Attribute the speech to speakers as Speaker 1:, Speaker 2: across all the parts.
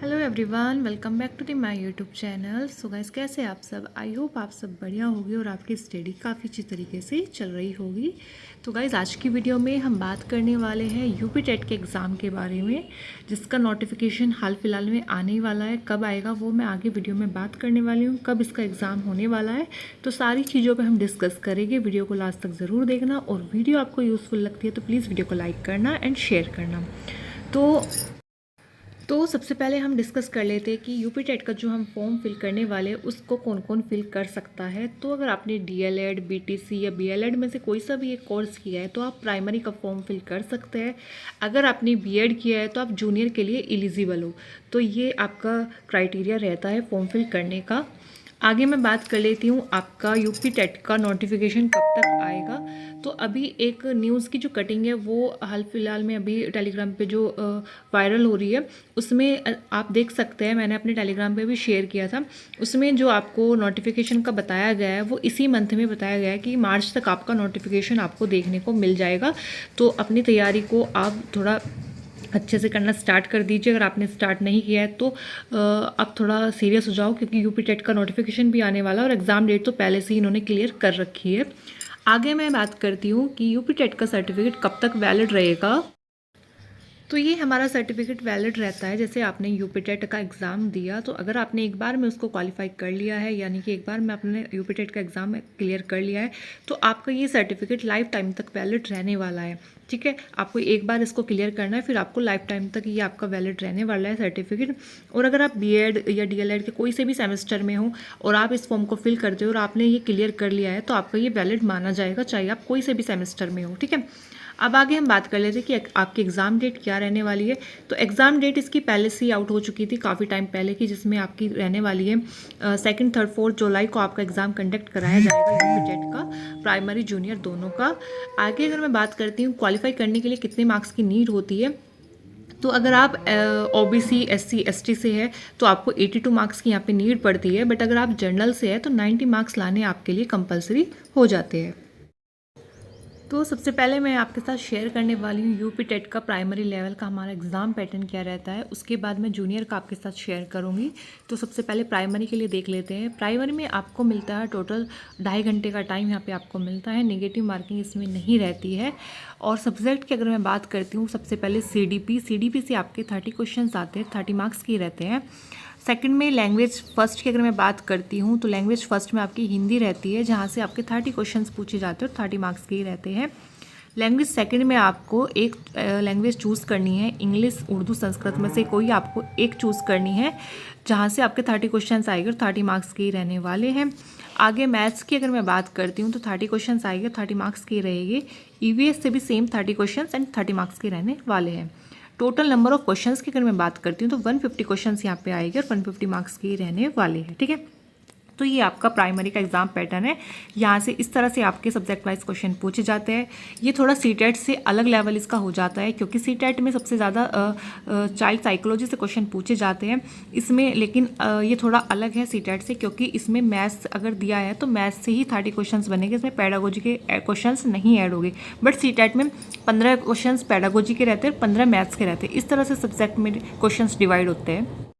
Speaker 1: Hello everyone, welcome back to the my YouTube channel. So guys, कैसे हैं आप सब? आई होप आप सब बढ़िया होगी और आपकी स्टडी काफ़ी अच्छी तरीके से चल रही होगी। तो गाइस, आज की वीडियो में हम बात करने वाले हैं यूपी टेट के एग्ज़ाम के बारे में, जिसका नोटिफिकेशन हाल फिलहाल में आने ही वाला है। कब आएगा वो मैं आगे वीडियो में बात करने वाली हूँ, कब इसका एग्ज़ाम होने वाला है, तो सारी चीज़ों पर हम डिस्कस करेंगे। वीडियो को लास्ट तक ज़रूर देखना, और वीडियो आपको यूज़फुल लगती है तो प्लीज़ वीडियो को लाइक करना एंड शेयर करना। तो सबसे पहले हम डिस्कस कर लेते हैं कि यूपी टेट का जो हम फॉर्म फिल करने वाले हैं उसको कौन कौन फिल कर सकता है। तो अगर आपने डीएलएड, बीटीसी या बीएलएड में से कोई सा भी एक कोर्स किया है तो आप प्राइमरी का फॉर्म फिल कर सकते हैं। अगर आपने बीएड किया है तो आप जूनियर के लिए एलिजिबल हो। तो ये आपका क्राइटेरिया रहता है फॉर्म फिल करने का। आगे मैं बात कर लेती हूँ आपका यूपी टेट का नोटिफिकेशन कब तक आएगा। तो अभी एक न्यूज़ की जो कटिंग है वो हाल फिलहाल में अभी टेलीग्राम पे जो वायरल हो रही है उसमें आप देख सकते हैं, मैंने अपने टेलीग्राम पे भी शेयर किया था। उसमें जो आपको नोटिफिकेशन का बताया गया है वो इसी मंथ में बताया गया है कि मार्च तक आपका नोटिफिकेशन आपको देखने को मिल जाएगा। तो अपनी तैयारी को आप थोड़ा अच्छे से करना स्टार्ट कर दीजिए। अगर आपने स्टार्ट नहीं किया है तो आप थोड़ा सीरियस हो जाओ, क्योंकि यूपी टेट का नोटिफिकेशन भी आने वाला है और एग्ज़ाम डेट तो पहले से ही इन्होंने क्लियर कर रखी है। आगे मैं बात करती हूँ कि यूपी टेट का सर्टिफिकेट कब तक वैलिड रहेगा। तो ये हमारा सर्टिफिकेट वैलिड रहता है जैसे आपने यूपी टेट का एग्ज़ाम दिया, तो अगर आपने एक बार में उसको क्वालिफाई कर लिया है, यानी कि एक बार में आपने यूपी टेट का एग्ज़ाम क्लियर कर लिया है, तो आपका ये सर्टिफिकेट लाइफ टाइम तक वैलिड रहने वाला है। ठीक है, आपको एक बार इसको क्लियर करना है, फिर आपको लाइफ टाइम तक ये आपका वैलिड रहने वाला है सर्टिफिकेट। और अगर आप बीएड या डीएलएड के कोई से भी सेमेस्टर में हो और आप इस फॉर्म को फिल करते हो और आपने ये क्लियर कर लिया है तो आपका ये वैलिड माना जाएगा, चाहे आप कोई से भी सेमेस्टर में हो। ठीक है, अब आगे हम बात कर लेते हैं कि आपकी एग्ज़ाम डेट क्या रहने वाली है। तो एग्ज़ाम डेट इसकी पहले से ही आउट हो चुकी थी काफ़ी टाइम पहले की, जिसमें आपकी रहने वाली है 2, 3, 4 जुलाई को आपका एग्ज़ाम कंडक्ट कराया जाएगा यूपी टेट का, प्राइमरी जूनियर दोनों का। आगे अगर मैं बात करती हूँ क्वालिफाई करने के लिए कितने मार्क्स की नीड होती है, तो अगर आप ओबीसी, एससी, एसटी से है तो आपको 82 मार्क्स की यहाँ पे नीड पड़ती है। बट अगर आप जनरल से है तो 90 मार्क्स लाने आपके लिए कंपलसरी हो जाते हैं। तो सबसे पहले मैं आपके साथ शेयर करने वाली हूँ यूपी टेट का प्राइमरी लेवल का हमारा एग्ज़ाम पैटर्न क्या रहता है। उसके बाद मैं जूनियर का आपके साथ शेयर करूँगी। तो सबसे पहले प्राइमरी के लिए देख लेते हैं। प्राइमरी में आपको मिलता है टोटल 2.5 घंटे का टाइम यहाँ पे आपको मिलता है। नेगेटिव मार्किंग इसमें नहीं रहती है। और सब्जेक्ट की अगर मैं बात करती हूँ, सबसे पहले सीडीपी से आपके 30 क्वेश्चन आते हैं, 30 मार्क्स के रहते हैं। सेकंड में लैंग्वेज फर्स्ट की अगर मैं बात करती हूँ तो लैंग्वेज फर्स्ट में आपकी हिंदी रहती है, जहाँ से आपके 30 क्वेश्चंस पूछे जाते हैं और 30 मार्क्स के ही रहते हैं। लैंग्वेज सेकंड में आपको एक लैंग्वेज चूज़ करनी है, इंग्लिश, उर्दू, संस्कृत में से कोई आपको एक चूज़ करनी है, जहाँ से आपके 30 क्वेश्चंस आएंगे और 30 मार्क्स के ही रहने वाले हैं। आगे मैथ्स की अगर मैं बात करती हूँ तो 30 क्वेश्चंस आएंगे, 30 मार्क्स के रहेंगे। ईवीएस से भी सेम 30 क्वेश्चंस एंड 30 मार्क्स के रहने वाले हैं। टोटल नंबर ऑफ क्वेश्चंस की अगर मैं बात करती हूँ तो 150 क्वेश्चंस यहाँ पे आएंगे और 150 मार्क्स के ही रहने वाले हैं। ठीक है, तो ये आपका प्राइमरी का एग्जाम पैटर्न है। यहाँ से इस तरह से आपके सब्जेक्ट वाइज क्वेश्चन पूछे जाते हैं। ये थोड़ा सीटेट से अलग लेवल इसका हो जाता है, क्योंकि सीटेट में सबसे ज़्यादा चाइल्ड साइकोलॉजी से क्वेश्चन पूछे जाते हैं इसमें, लेकिन ये थोड़ा अलग है सीटेट से, क्योंकि इसमें मैथ्स अगर दिया है तो मैथ्स से ही 30 क्वेश्चन बनेंगे, इसमें पैडागोजी के क्वेश्चन नहीं ऐड होंगे। बट सीटेट में 15 क्वेश्चन पैडागोजी के रहते हैं, 15 मैथ्स के रहते हैं। इस तरह से सब्जेक्ट में क्वेश्चन डिवाइड होते हैं।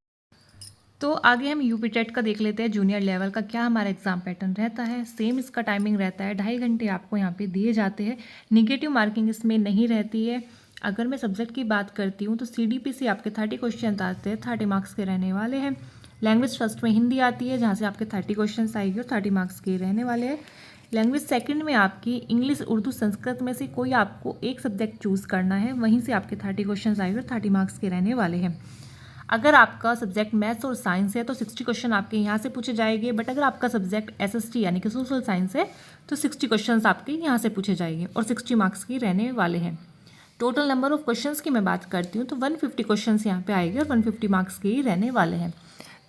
Speaker 1: तो आगे हम यूपी टेट का देख लेते हैं जूनियर लेवल का क्या हमारा एग्जाम पैटर्न रहता है। सेम इसका टाइमिंग रहता है, 2.5 घंटे आपको यहाँ पे दिए जाते हैं। निगेटिव मार्किंग इसमें नहीं रहती है। अगर मैं सब्जेक्ट की बात करती हूँ तो सीडीपी से आपके 30 क्वेश्चन आते हैं, 30 मार्क्स के रहने वाले हैं। लैंग्वेज फर्स्ट में हिंदी आती है, जहाँ से आपके 30 क्वेश्चन आएगी और 30 मार्क्स के रहने वाले हैं। लैंग्वेज सेकंड में आपकी इंग्लिश, उर्दू, संस्कृत में से कोई आपको एक सब्जेक्ट चूज़ करना है, वहीं से आपके 30 क्वेश्चन आएंगे और 30 मार्क्स के रहने वाले हैं। अगर आपका सब्जेक्ट मैथ्स और साइंस है तो 60 क्वेश्चन आपके यहाँ से पूछे जाएंगे। बट अगर आपका सब्जेक्ट एसएसटी यानी कि सोशल साइंस है तो 60 क्वेश्चन आपके यहाँ से पूछे जाएंगे और 60 मार्क्स की रहने वाले हैं। टोटल नंबर ऑफ क्वेश्चंस की मैं बात करती हूँ तो 150 क्वेश्चंस यहाँ पे आएंगे और 150 मार्क्स के ही रहने वाले हैं।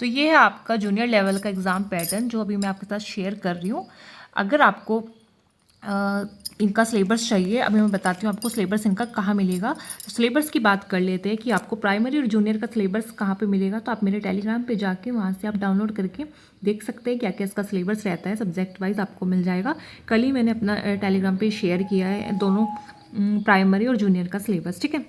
Speaker 1: तो ये है आपका जूनियर लेवल का एग्ज़ाम पैटर्न जो अभी मैं आपके साथ शेयर कर रही हूँ। अगर आपको इनका सिलेबस चाहिए, अभी मैं बताती हूँ आपको सिलेबस इनका कहाँ मिलेगा। तो सिलेबस की बात कर लेते हैं कि आपको प्राइमरी और जूनियर का सिलेबस कहाँ पे मिलेगा। तो आप मेरे टेलीग्राम पे जाके वहाँ से आप डाउनलोड करके देख सकते हैं क्या क्या इसका सिलेबस रहता है, सब्जेक्ट वाइज आपको मिल जाएगा। कल ही मैंने अपना टेलीग्राम पे शेयर किया है दोनों प्राइमरी और जूनियर का सिलेबस। ठीक है,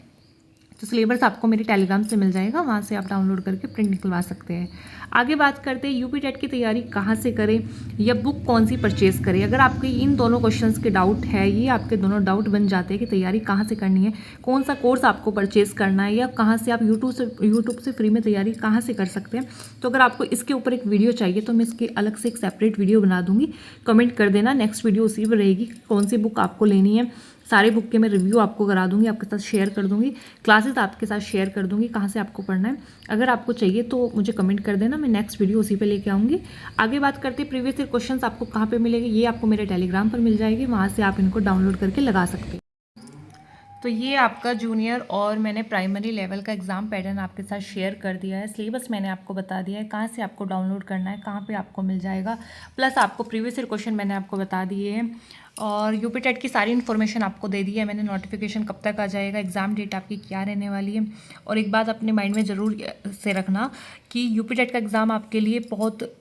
Speaker 1: तो सिलेबस आपको मेरे टेलीग्राम से मिल जाएगा, वहाँ से आप डाउनलोड करके प्रिंट निकलवा सकते हैं। आगे बात करते हैं यूपी टेट की तैयारी कहाँ से करें या बुक कौन सी परचेज़ करें। अगर आपके इन दोनों क्वेश्चंस के डाउट है, ये आपके दोनों डाउट बन जाते हैं कि तैयारी कहाँ से करनी है, कौन सा कोर्स आपको परचेज़ करना है, या कहाँ से आप यूट्यूब से फ्री में तैयारी कहाँ से कर सकते हैं। तो अगर आपको इसके ऊपर एक वीडियो चाहिए तो मैं इसकी अलग से एक सेपरेट वीडियो बना दूँगी, कमेंट कर देना। नेक्स्ट वीडियो उसी पर रहेगी, कौन सी बुक आपको लेनी है। सारे बुक के मैं रिव्यू आपको करा दूंगी, आपके साथ शेयर कर दूंगी, क्लासेस आपके साथ शेयर कर दूंगी, कहाँ से आपको पढ़ना है। अगर आपको चाहिए तो मुझे कमेंट कर देना, मैं नेक्स्ट वीडियो उसी पे लेके आऊँगी। आगे बात करते हैं प्रीवियस ईयर क्वेश्चंस आपको कहाँ पे मिलेंगे, ये आपको मेरे टेलीग्राम पर मिल जाएगी, वहाँ से आप इनको डाउनलोड करके लगा सकते हैं। तो ये आपका जूनियर और मैंने प्राइमरी लेवल का एग्ज़ाम पैटर्न आपके साथ शेयर कर दिया है। सिलेबस मैंने आपको बता दिया है, कहाँ से आपको डाउनलोड करना है, कहाँ पे आपको मिल जाएगा, प्लस आपको प्रीवियस ईयर क्वेश्चन मैंने आपको बता दिए हैं, और यूपी टेट की सारी इन्फॉर्मेशन आपको दे दी है मैंने। नोटिफिकेशन कब तक आ जाएगा, एग्ज़ाम डेट आपकी क्या रहने वाली है। और एक बात अपने माइंड में ज़रूर से रखना कि यूपी टेट का एग्ज़ाम आपके लिए बहुत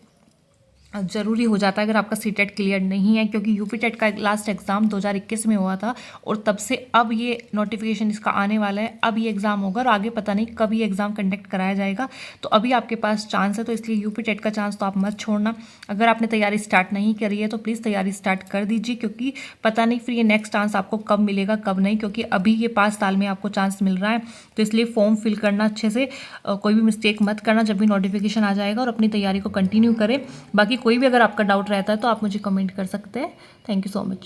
Speaker 1: ज़रूरी हो जाता है अगर आपका सीटेट क्लियर नहीं है, क्योंकि यूपी टेट का लास्ट एग्ज़ाम 2021 में हुआ था और तब से अब ये नोटिफिकेशन इसका आने वाला है, अब ये एग्ज़ाम होगा और आगे पता नहीं कब ये एग्ज़ाम कंडक्ट कराया जाएगा। तो अभी आपके पास चांस है, तो इसलिए यूपी टेट का चांस तो आप मत छोड़ना। अगर आपने तैयारी स्टार्ट नहीं करी है तो प्लीज़ तैयारी स्टार्ट कर दीजिए, क्योंकि पता नहीं फिर ये नेक्स्ट चांस आपको कब मिलेगा कब नहीं, क्योंकि अभी ये 5 साल में आपको चांस मिल रहा है। तो इसलिए फॉर्म फिल करना अच्छे से, कोई भी मिस्टेक मत करना जब भी नोटिफिकेशन आ जाएगा, और अपनी तैयारी को कंटिन्यू करें। बाकी कोई भी अगर आपका डाउट रहता है तो आप मुझे कमेंट कर सकते हैं। Thank you so much.